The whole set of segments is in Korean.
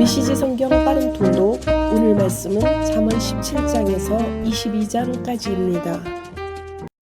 미시지 성경 빠른 통독. 오늘 말씀은 잠언 17장에서 22장까지입니다.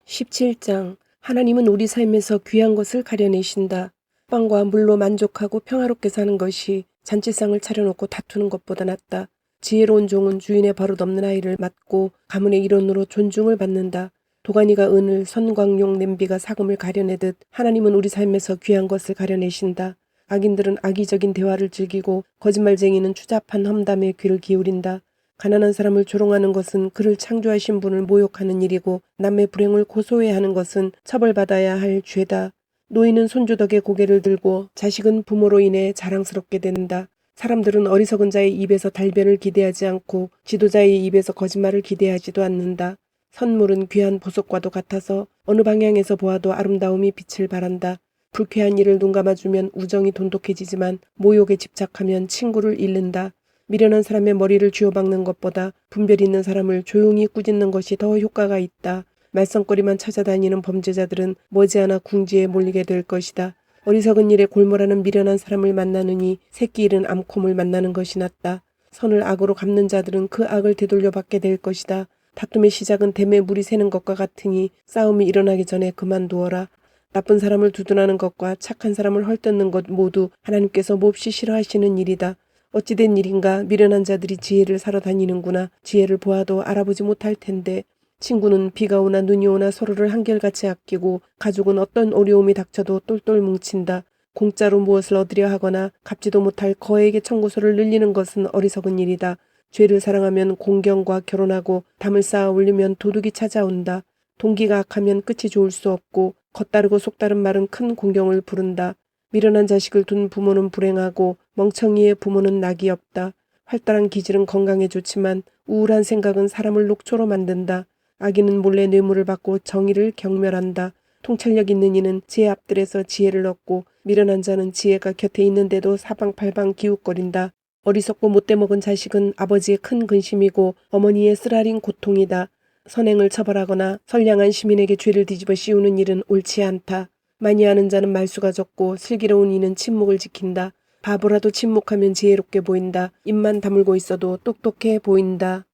17장. 하나님은 우리 삶에서 귀한 것을 가려내신다. 빵과 물로 만족하고 평화롭게 사는 것이 잔치상을 차려놓고 다투는 것보다 낫다. 지혜로운 종은 주인의 버릇없는 아이를 맡고 가문의 일원으로 존중을 받는다. 도가니가 은을, 선광용 냄비가 사금을 가려내듯 하나님은 우리 삶에서 귀한 것을 가려내신다. 악인들은 악의적인 대화를 즐기고 거짓말쟁이는 추잡한 험담에 귀를 기울인다. 가난한 사람을 조롱하는 것은 그를 창조하신 분을 모욕하는 일이고 남의 불행을 고소해 하는 것은 처벌받아야 할 죄다. 노인은 손주 덕에 고개를 들고 자식은 부모로 인해 자랑스럽게 된다. 사람들은 어리석은 자의 입에서 달변을 기대하지 않고 지도자의 입에서 거짓말을 기대하지도 않는다. 선물은 귀한 보석과도 같아서 어느 방향에서 보아도 아름다움이 빛을 발한다. 불쾌한 일을 눈감아주면 우정이 돈독해지지만 모욕에 집착하면 친구를 잃는다. 미련한 사람의 머리를 쥐어박는 것보다 분별 있는 사람을 조용히 꾸짖는 것이 더 효과가 있다. 말썽거리만 찾아다니는 범죄자들은 머지않아 궁지에 몰리게 될 것이다. 어리석은 일에 골몰하는 미련한 사람을 만나느니 새끼 잃은 암콤을 만나는 것이 낫다. 선을 악으로 갚는 자들은 그 악을 되돌려 받게 될 것이다. 다툼의 시작은 댐에 물이 새는 것과 같으니 싸움이 일어나기 전에 그만두어라. 나쁜 사람을 두둔하는 것과 착한 사람을 헐뜯는 것 모두 하나님께서 몹시 싫어하시는 일이다. 어찌된 일인가. 미련한 자들이 지혜를 사러 다니는구나. 지혜를 보아도 알아보지 못할 텐데. 친구는 비가 오나 눈이 오나 서로를 한결같이 아끼고 가족은 어떤 어려움이 닥쳐도 똘똘 뭉친다. 공짜로 무엇을 얻으려 하거나 갚지도 못할 거액의 청구서를 늘리는 것은 어리석은 일이다. 죄를 사랑하면 공경과 결혼하고 담을 쌓아 올리면 도둑이 찾아온다. 동기가 악하면 끝이 좋을 수 없고 겉다르고 속다른 말은 큰 공경을 부른다. 미련한 자식을 둔 부모는 불행하고 멍청이의 부모는 낙이 없다. 활달한 기질은 건강에 좋지만 우울한 생각은 사람을 녹초로 만든다. 악인은 몰래 뇌물을 받고 정의를 경멸한다. 통찰력 있는 이는 제 앞들에서 지혜를 얻고 미련한 자는 지혜가 곁에 있는데도 사방팔방 기웃거린다. 어리석고 못돼 먹은 자식은 아버지의 큰 근심이고 어머니의 쓰라린 고통이다. 선행을 처벌하거나 선량한 시민에게 죄를 뒤집어 씌우는 일은 옳지 않다. 많이 아는 자는 말수가 적고 슬기로운 이는 침묵을 지킨다. 바보라도 침묵하면 지혜롭게 보인다. 입만 다물고 있어도 똑똑해 보인다.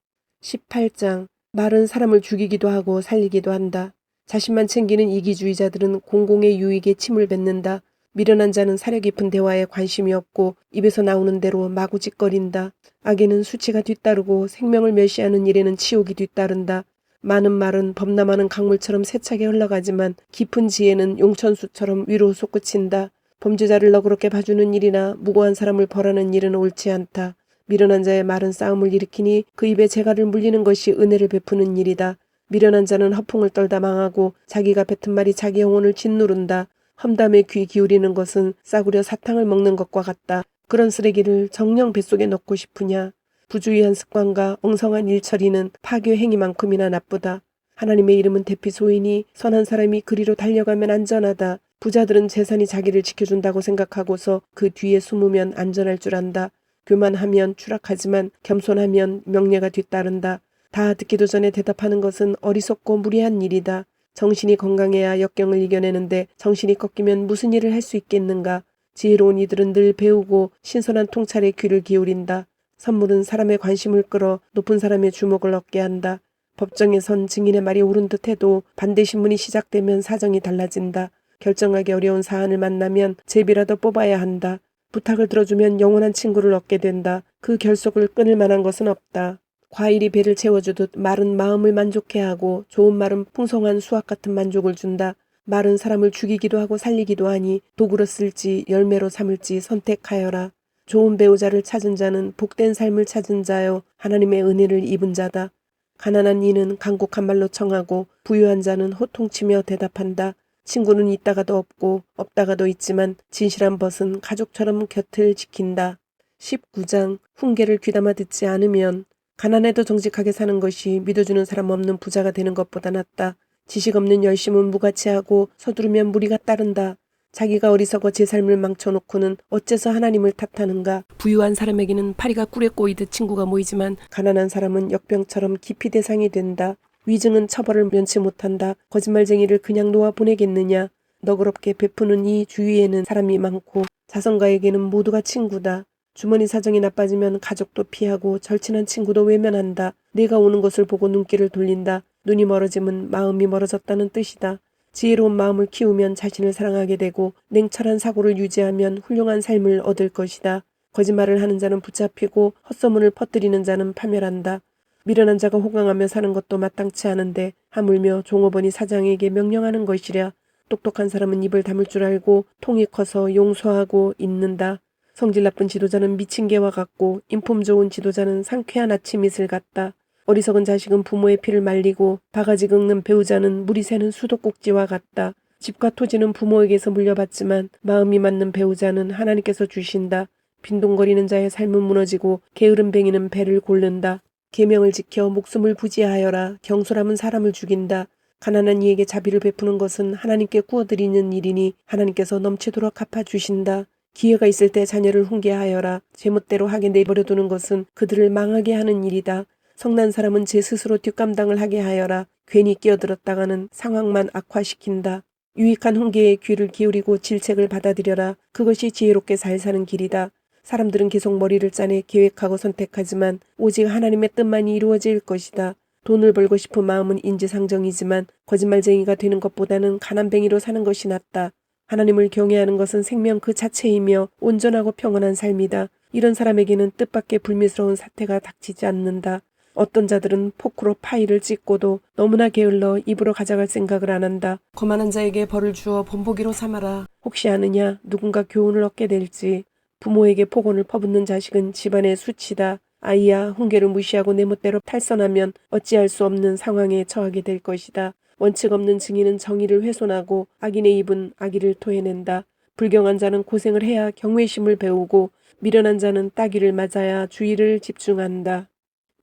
18장. 말은 사람을 죽이기도 하고 살리기도 한다. 자신만 챙기는 이기주의자들은 공공의 유익에 침을 뱉는다. 미련한 자는 사려 깊은 대화에 관심이 없고 입에서 나오는 대로 마구짓거린다. 악에는 수치가 뒤따르고 생명을 멸시하는 일에는 치욕이 뒤따른다. 많은 말은 범람하는 강물처럼 세차게 흘러가지만 깊은 지혜는 용천수처럼 위로 솟구친다. 범죄자를 너그럽게 봐주는 일이나 무고한 사람을 벌하는 일은 옳지 않다. 미련한 자의 말은 싸움을 일으키니 그 입에 재갈을 물리는 것이 은혜를 베푸는 일이다. 미련한 자는 허풍을 떨다 망하고 자기가 뱉은 말이 자기 영혼을 짓누른다. 험담에 귀 기울이는 것은 싸구려 사탕을 먹는 것과 같다. 그런 쓰레기를 정녕 뱃속에 넣고 싶으냐. 부주의한 습관과 엉성한 일처리는 파괴 행위만큼이나 나쁘다. 하나님의 이름은 대피소이니 선한 사람이 그리로 달려가면 안전하다. 부자들은 재산이 자기를 지켜준다고 생각하고서 그 뒤에 숨으면 안전할 줄 안다. 교만하면 추락하지만 겸손하면 명예가 뒤따른다. 다 듣기도 전에 대답하는 것은 어리석고 무리한 일이다. 정신이 건강해야 역경을 이겨내는데 정신이 꺾이면 무슨 일을 할 수 있겠는가. 지혜로운 이들은 늘 배우고 신선한 통찰에 귀를 기울인다. 선물은 사람의 관심을 끌어 높은 사람의 주목을 얻게 한다. 법정에 선 증인의 말이 옳은 듯해도 반대 신문이 시작되면 사정이 달라진다. 결정하기 어려운 사안을 만나면 제비라도 뽑아야 한다. 부탁을 들어주면 영원한 친구를 얻게 된다. 그 결속을 끊을 만한 것은 없다. 과일이 배를 채워주듯 말은 마음을 만족해 하고 좋은 말은 풍성한 수확 같은 만족을 준다. 말은 사람을 죽이기도 하고 살리기도 하니 도구로 쓸지 열매로 삼을지 선택하여라. 좋은 배우자를 찾은 자는 복된 삶을 찾은 자요 하나님의 은혜를 입은 자다. 가난한 이는 간곡한 말로 청하고 부유한 자는 호통치며 대답한다. 친구는 있다가도 없고 없다가도 있지만 진실한 벗은 가족처럼 곁을 지킨다. 19장. 훈계를 귀담아 듣지 않으면. 가난해도 정직하게 사는 것이 믿어주는 사람 없는 부자가 되는 것보다 낫다. 지식 없는 열심은 무가치하고 서두르면 무리가 따른다. 자기가 어리석어 제 삶을 망쳐놓고는 어째서 하나님을 탓하는가. 부유한 사람에게는 파리가 꿀에 꼬이듯 친구가 모이지만 가난한 사람은 역병처럼 깊이 대상이 된다. 위증은 처벌을 면치 못한다. 거짓말쟁이를 그냥 놓아 보내겠느냐. 너그럽게 베푸는 이 주위에는 사람이 많고 자선가에게는 모두가 친구다. 주머니 사정이 나빠지면 가족도 피하고 절친한 친구도 외면한다. 내가 오는 것을 보고 눈길을 돌린다. 눈이 멀어지면 마음이 멀어졌다는 뜻이다. 지혜로운 마음을 키우면 자신을 사랑하게 되고 냉철한 사고를 유지하면 훌륭한 삶을 얻을 것이다. 거짓말을 하는 자는 붙잡히고 헛소문을 퍼뜨리는 자는 파멸한다. 미련한 자가 호강하며 사는 것도 마땅치 않은데 하물며 종업원이 사장에게 명령하는 것이랴. 똑똑한 사람은 입을 다물 줄 알고 통이 커서 용서하고 잊는다. 성질 나쁜 지도자는 미친 개와 같고 인품 좋은 지도자는 상쾌한 아침 이슬 같다. 어리석은 자식은 부모의 피를 말리고 바가지 긁는 배우자는 물이 새는 수도꼭지와 같다. 집과 토지는 부모에게서 물려받지만 마음이 맞는 배우자는 하나님께서 주신다. 빈둥거리는 자의 삶은 무너지고 게으른 뱅이는 배를 고른다. 계명을 지켜 목숨을 부지하여라. 경솔함은 사람을 죽인다. 가난한 이에게 자비를 베푸는 것은 하나님께 구워드리는 일이니 하나님께서 넘치도록 갚아주신다. 기회가 있을 때 자녀를 훈계하여라. 제멋대로 하게 내버려두는 것은 그들을 망하게 하는 일이다. 성난 사람은 제 스스로 뒷감당을 하게 하여라. 괜히 끼어들었다가는 상황만 악화시킨다. 유익한 훈계에 귀를 기울이고 질책을 받아들여라. 그것이 지혜롭게 잘 사는 길이다. 사람들은 계속 머리를 짜내 계획하고 선택하지만 오직 하나님의 뜻만이 이루어질 것이다. 돈을 벌고 싶은 마음은 인지상정이지만 거짓말쟁이가 되는 것보다는 가난뱅이로 사는 것이 낫다. 하나님을 경외하는 것은 생명 그 자체이며 온전하고 평온한 삶이다. 이런 사람에게는 뜻밖의 불미스러운 사태가 닥치지 않는다. 어떤 자들은 포크로 파이를 찢고도 너무나 게을러 입으로 가져갈 생각을 안 한다. 거만한 자에게 벌을 주어 본보기로 삼아라. 혹시 아느냐 누군가 교훈을 얻게 될지. 부모에게 폭언을 퍼붓는 자식은 집안의 수치다. 아이야 훈계를 무시하고 내 멋대로 탈선하면 어찌할 수 없는 상황에 처하게 될 것이다. 원칙 없는 증인은 정의를 훼손하고 악인의 입은 악의를 토해낸다. 불경한 자는 고생을 해야 경외심을 배우고 미련한 자는 따귀를 맞아야 주의를 집중한다.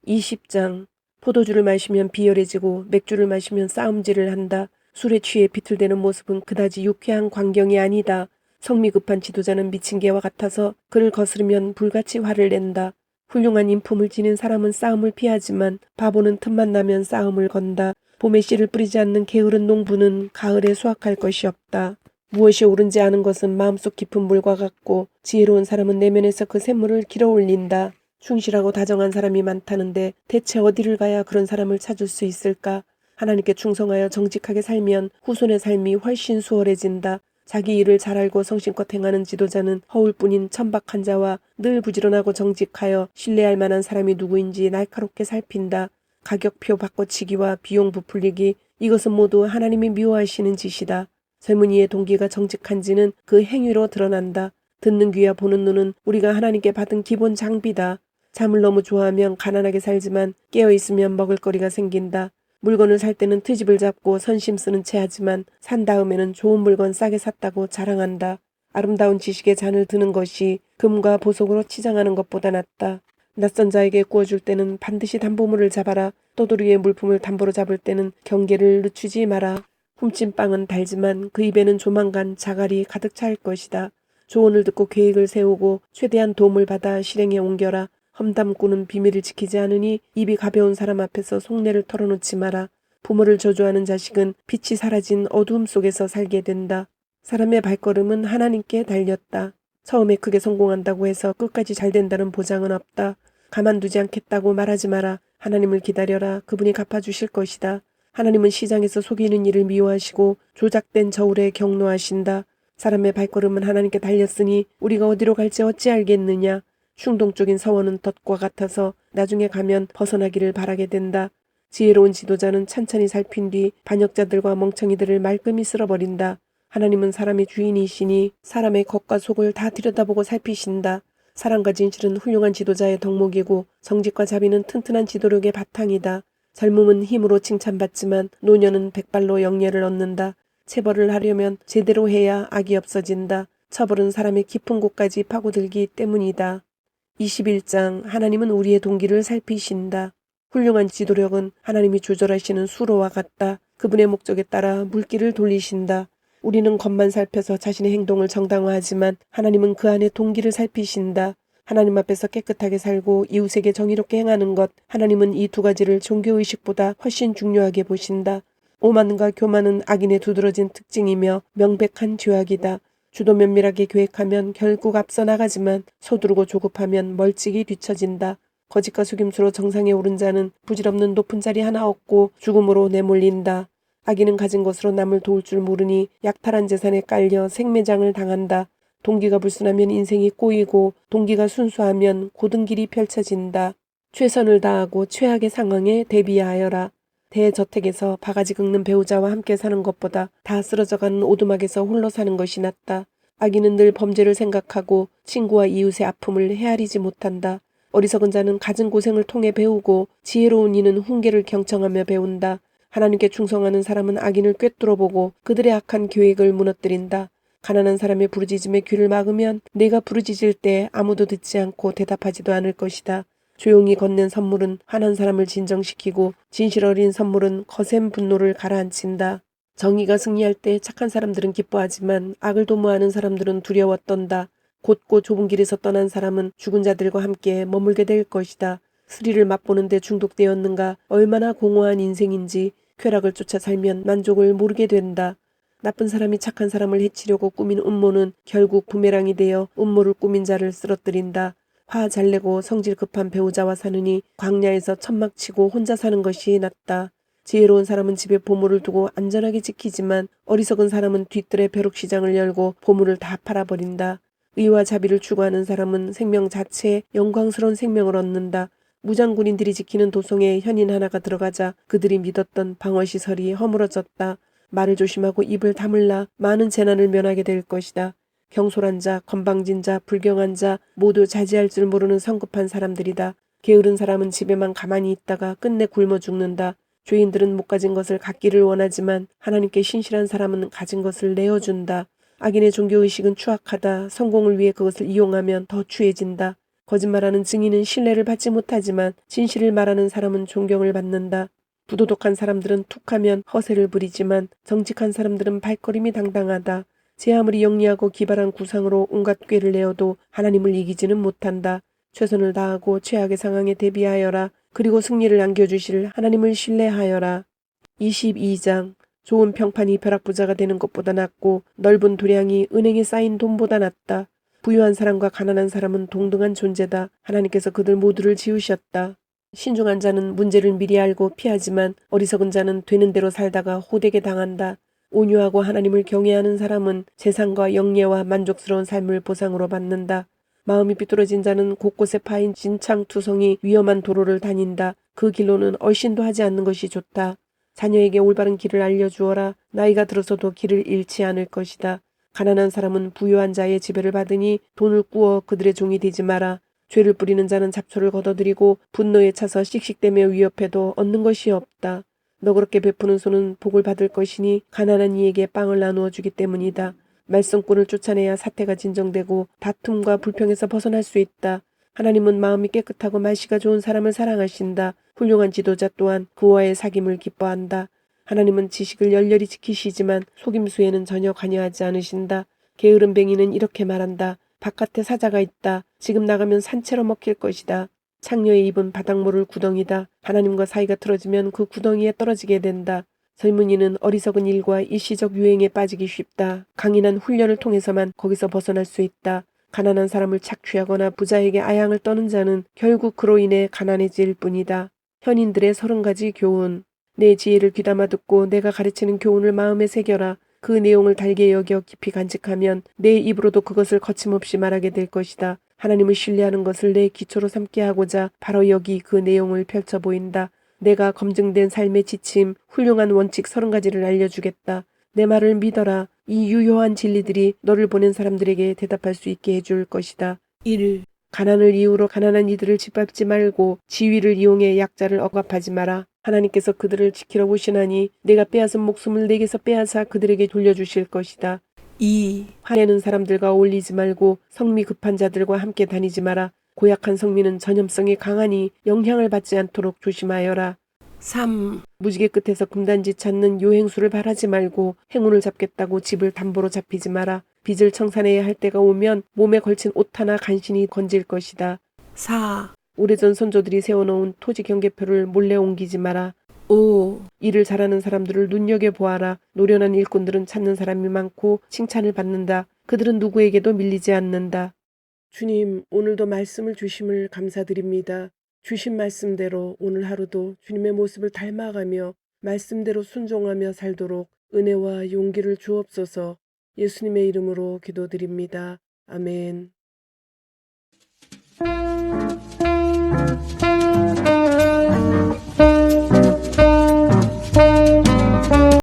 20장 포도주를 마시면 비열해지고 맥주를 마시면 싸움질을 한다. 술에 취해 비틀대는 모습은 그다지 유쾌한 광경이 아니다. 성미 급한 지도자는 미친 개와 같아서 그를 거스르면 불같이 화를 낸다. 훌륭한 인품을 지닌 사람은 싸움을 피하지만 바보는 틈만 나면 싸움을 건다. 봄에 씨를 뿌리지 않는 게으른 농부는 가을에 수확할 것이 없다. 무엇이 옳은지 아는 것은 마음속 깊은 물과 같고 지혜로운 사람은 내면에서 그 샘물을 길어 올린다. 충실하고 다정한 사람이 많다는데 대체 어디를 가야 그런 사람을 찾을 수 있을까? 하나님께 충성하여 정직하게 살면 후손의 삶이 훨씬 수월해진다. 자기 일을 잘 알고 성심껏 행하는 지도자는 허울뿐인 천박한 자와 늘 부지런하고 정직하여 신뢰할 만한 사람이 누구인지 날카롭게 살핀다. 가격표 바꿔치기와 비용 부풀리기, 이것은 모두 하나님이 미워하시는 짓이다. 젊은이의 동기가 정직한지는 그 행위로 드러난다. 듣는 귀와 보는 눈은 우리가 하나님께 받은 기본 장비다. 잠을 너무 좋아하면 가난하게 살지만 깨어있으면 먹을거리가 생긴다. 물건을 살 때는 트집을 잡고 선심 쓰는 체 하지만 산 다음에는 좋은 물건 싸게 샀다고 자랑한다. 아름다운 지식에 잔을 드는 것이 금과 보석으로 치장하는 것보다 낫다. 낯선 자에게 구워줄 때는 반드시 담보물을 잡아라. 떠돌이의 물품을 담보로 잡을 때는 경계를 늦추지 마라. 훔친 빵은 달지만 그 입에는 조만간 자갈이 가득 찰 것이다. 조언을 듣고 계획을 세우고 최대한 도움을 받아 실행에 옮겨라. 험담꾼은 비밀을 지키지 않으니 입이 가벼운 사람 앞에서 속내를 털어놓지 마라. 부모를 저주하는 자식은 빛이 사라진 어두움 속에서 살게 된다. 사람의 발걸음은 하나님께 달렸다. 처음에 크게 성공한다고 해서 끝까지 잘 된다는 보장은 없다. 가만두지 않겠다고 말하지 마라. 하나님을 기다려라. 그분이 갚아주실 것이다. 하나님은 시장에서 속이는 일을 미워하시고 조작된 저울에 경노하신다. 사람의 발걸음은 하나님께 달렸으니 우리가 어디로 갈지 어찌 알겠느냐. 충동적인 서원은 덫과 같아서 나중에 가면 벗어나기를 바라게 된다. 지혜로운 지도자는 찬찬히 살핀 뒤 반역자들과 멍청이들을 말끔히 쓸어버린다. 하나님은 사람의 주인이시니 사람의 겉과 속을 다 들여다보고 살피신다. 사랑과 진실은 훌륭한 지도자의 덕목이고 정직과 자비는 튼튼한 지도력의 바탕이다. 젊음은 힘으로 칭찬받지만 노년은 백발로 영예를 얻는다. 체벌을 하려면 제대로 해야 악이 없어진다. 처벌은 사람의 깊은 곳까지 파고들기 때문이다. 21장 하나님은 우리의 동기를 살피신다. 훌륭한 지도력은 하나님이 조절하시는 수로와 같다. 그분의 목적에 따라 물길을 돌리신다. 우리는 겉만 살펴서 자신의 행동을 정당화하지만 하나님은 그 안에 동기를 살피신다. 하나님 앞에서 깨끗하게 살고 이웃에게 정의롭게 행하는 것, 하나님은 이 두 가지를 종교의식보다 훨씬 중요하게 보신다. 오만과 교만은 악인의 두드러진 특징이며 명백한 죄악이다. 주도 면밀하게 계획하면 결국 앞서 나가지만 서두르고 조급하면 멀찍이 뒤처진다. 거짓과 속임수로 정상에 오른 자는 부질없는 높은 자리 하나 얻고 죽음으로 내몰린다. 악인은 가진 것으로 남을 도울 줄 모르니 약탈한 재산에 깔려 생매장을 당한다. 동기가 불순하면 인생이 꼬이고 동기가 순수하면 고든 길이 펼쳐진다. 최선을 다하고 최악의 상황에 대비하여라. 대저택에서 바가지 긁는 배우자와 함께 사는 것보다 다 쓰러져가는 오두막에서 홀로 사는 것이 낫다. 악인은 늘 범죄를 생각하고 친구와 이웃의 아픔을 헤아리지 못한다. 어리석은 자는 갖은 고생을 통해 배우고 지혜로운 이는 훈계를 경청하며 배운다. 하나님께 충성하는 사람은 악인을 꿰뚫어보고 그들의 악한 계획을 무너뜨린다. 가난한 사람의 부르짖음에 귀를 막으면 내가 부르짖을 때 아무도 듣지 않고 대답하지도 않을 것이다. 조용히 건넨 선물은 화난 사람을 진정시키고 진실 어린 선물은 거센 분노를 가라앉힌다. 정의가 승리할 때 착한 사람들은 기뻐하지만 악을 도모하는 사람들은 두려워 떤다. 곧고 좁은 길에서 떠난 사람은 죽은 자들과 함께 머물게 될 것이다. 스리를 맛보는데 중독되었는가 얼마나 공허한 인생인지 쾌락을 쫓아 살면 만족을 모르게 된다. 나쁜 사람이 착한 사람을 해치려고 꾸민 음모는 결국 부메랑이 되어 음모를 꾸민 자를 쓰러뜨린다. 화 잘내고 성질 급한 배우자와 사느니 광야에서 천막 치고 혼자 사는 것이 낫다. 지혜로운 사람은 집에 보물을 두고 안전하게 지키지만 어리석은 사람은 뒤뜰에 벼룩시장을 열고 보물을 다 팔아버린다. 의와 자비를 추구하는 사람은 생명 자체에 영광스러운 생명을 얻는다. 무장군인들이 지키는 도성에 현인 하나가 들어가자 그들이 믿었던 방어시설이 허물어졌다. 말을 조심하고 입을 다물라 많은 재난을 면하게 될 것이다. 경솔한 자, 건방진 자, 불경한 자 모두 자제할 줄 모르는 성급한 사람들이다. 게으른 사람은 집에만 가만히 있다가 끝내 굶어 죽는다. 죄인들은 못 가진 것을 갖기를 원하지만 하나님께 신실한 사람은 가진 것을 내어준다. 악인의 종교의식은 추악하다. 성공을 위해 그것을 이용하면 더 추해진다. 거짓말하는 증인은 신뢰를 받지 못하지만 진실을 말하는 사람은 존경을 받는다. 부도덕한 사람들은 툭하면 허세를 부리지만 정직한 사람들은 발걸음이 당당하다. 제 아무리 영리하고 기발한 구상으로 온갖 꾀를 내어도 하나님을 이기지는 못한다. 최선을 다하고 최악의 상황에 대비하여라. 그리고 승리를 안겨주실 하나님을 신뢰하여라. 22장 좋은 평판이 벼락부자가 되는 것보다 낫고 넓은 도량이 은행에 쌓인 돈보다 낫다. 부유한 사람과 가난한 사람은 동등한 존재다. 하나님께서 그들 모두를 지으셨다. 신중한 자는 문제를 미리 알고 피하지만 어리석은 자는 되는 대로 살다가 호되게 당한다. 온유하고 하나님을 경외하는 사람은 재산과 영예와 만족스러운 삶을 보상으로 받는다. 마음이 삐뚤어진 자는 곳곳에 파인 진창투성이 위험한 도로를 다닌다. 그 길로는 얼씬도 하지 않는 것이 좋다. 자녀에게 올바른 길을 알려주어라. 나이가 들어서도 길을 잃지 않을 것이다. 가난한 사람은 부유한 자의 지배를 받으니 돈을 꾸어 그들의 종이 되지 마라. 죄를 뿌리는 자는 잡초를 걷어들이고 분노에 차서 씩씩대며 위협해도 얻는 것이 없다. 너그럽게 베푸는 손은 복을 받을 것이니 가난한 이에게 빵을 나누어 주기 때문이다. 말썽꾼을 쫓아내야 사태가 진정되고 다툼과 불평에서 벗어날 수 있다. 하나님은 마음이 깨끗하고 말씨가 좋은 사람을 사랑하신다. 훌륭한 지도자 또한 그와의 사귐을 기뻐한다. 하나님은 지식을 열렬히 지키시지만 속임수에는 전혀 관여하지 않으신다. 게으른 뱅이는 이렇게 말한다. 바깥에 사자가 있다. 지금 나가면 산채로 먹힐 것이다. 창녀의 입은 바닥모를 구덩이다. 하나님과 사이가 틀어지면 그 구덩이에 떨어지게 된다. 젊은이는 어리석은 일과 일시적 유행에 빠지기 쉽다. 강인한 훈련을 통해서만 거기서 벗어날 수 있다. 가난한 사람을 착취하거나 부자에게 아양을 떠는 자는 결국 그로 인해 가난해질 뿐이다. 현인들의 30가지 교훈. 내 지혜를 귀담아 듣고 내가 가르치는 교훈을 마음에 새겨라. 그 내용을 달게 여겨 깊이 간직하면 내 입으로도 그것을 거침없이 말하게 될 것이다. 하나님을 신뢰하는 것을 내 기초로 삼게 하고자 바로 여기 그 내용을 펼쳐 보인다. 내가 검증된 삶의 지침, 훌륭한 원칙 30가지를 알려주겠다. 내 말을 믿어라. 이 유효한 진리들이 너를 보낸 사람들에게 대답할 수 있게 해줄 것이다. 1. 가난을 이유로 가난한 이들을 짓밟지 말고 지위를 이용해 약자를 억압하지 마라. 하나님께서 그들을 지키러 오시나니 내가 빼앗은 목숨을 내게서 빼앗아 그들에게 돌려주실 것이다. 2. 화내는 사람들과 어울리지 말고 성미 급한 자들과 함께 다니지 마라. 고약한 성미는 전염성이 강하니 영향을 받지 않도록 조심하여라. 3. 무지개 끝에서 금단지 찾는 요행수를 바라지 말고 행운을 잡겠다고 집을 담보로 잡히지 마라. 빚을 청산해야 할 때가 오면 몸에 걸친 옷 하나 간신히 건질 것이다. 4. 오래전 선조들이 세워놓은 토지 경계표를 몰래 옮기지 마라. 5. 일을 잘하는 사람들을 눈여겨보아라. 노련한 일꾼들은 찾는 사람이 많고 칭찬을 받는다. 그들은 누구에게도 밀리지 않는다. 주님, 오늘도 말씀을 주심을 감사드립니다. 주신 말씀대로 오늘 하루도 주님의 모습을 닮아가며 말씀대로 순종하며 살도록 은혜와 용기를 주옵소서. 예수님의 이름으로 기도드립니다. 아멘.